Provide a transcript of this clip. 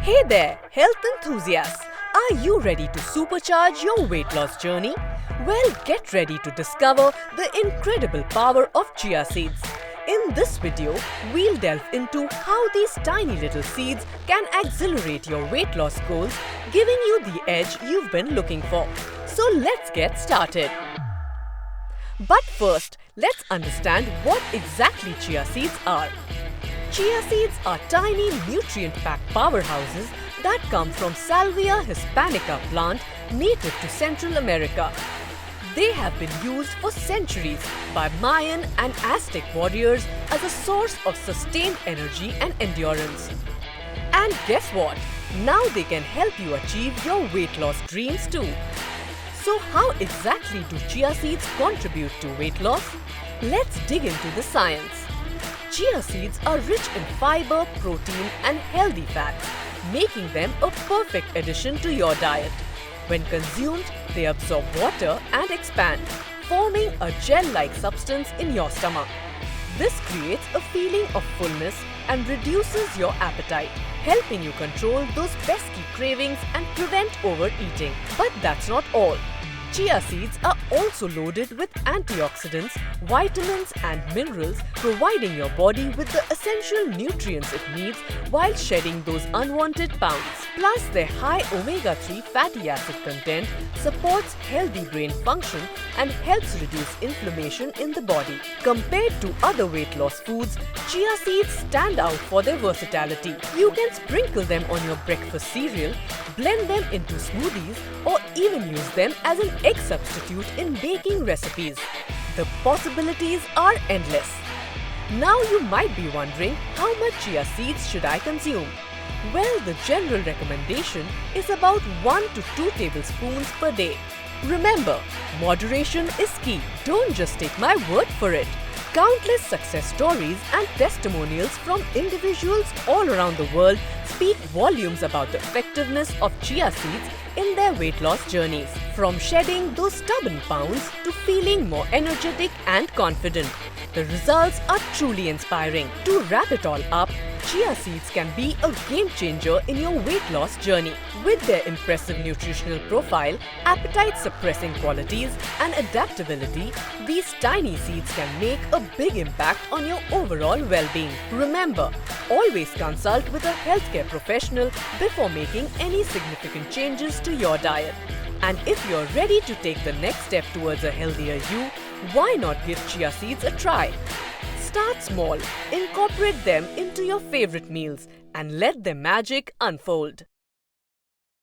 Hey there, health enthusiasts! Are you ready to supercharge your weight loss journey? Well, get ready to discover the incredible power of chia seeds. In this video, we'll delve into how these tiny little seeds can accelerate your weight loss goals, giving you the edge you've been looking for. So let's get started. But first, let's understand what exactly chia seeds are. Chia seeds are tiny nutrient-packed powerhouses that come from Salvia Hispanica plant native to Central America. They have been used for centuries by Mayan and Aztec warriors as a source of sustained energy and endurance. And guess what? Now they can help you achieve your weight loss dreams too. So how exactly do chia seeds contribute to weight loss? Let's dig into the science. Chia seeds are rich in fiber, protein and healthy fats, making them a perfect addition to your diet. When consumed, they absorb water and expand, forming a gel-like substance in your stomach. This creates a feeling of fullness and reduces your appetite, helping you control those pesky cravings and prevent overeating. But that's not all. Chia seeds are also loaded with antioxidants, vitamins and minerals, providing your body with the essential nutrients it needs while shedding those unwanted pounds. Plus, their high omega-3 fatty acid content supports healthy brain function and helps reduce inflammation in the body. Compared to other weight loss foods, chia seeds stand out for their versatility. You can sprinkle them on your breakfast cereal, blend them into smoothies, or even use them as an egg substitute in baking recipes. The possibilities are endless. Now you might be wondering, how much chia seeds should I consume? Well, the general recommendation is about 1 to 2 tablespoons per day. Remember, moderation is key. Don't just take my word for it. Countless success stories and testimonials from individuals all around the world speak volumes about the effectiveness of chia seeds in their weight loss journeys. From shedding those stubborn pounds to feeling more energetic and confident, the results are truly inspiring. To wrap it all up, chia seeds can be a game changer in your weight loss journey. With their impressive nutritional profile, appetite-suppressing qualities, and adaptability, these tiny seeds can make a big impact on your overall well-being. Remember, always consult with a healthcare professional before making any significant changes to your diet. And if you're ready to take the next step towards a healthier you, why not give chia seeds a try? Start small, incorporate them into your favorite meals, and let their magic unfold.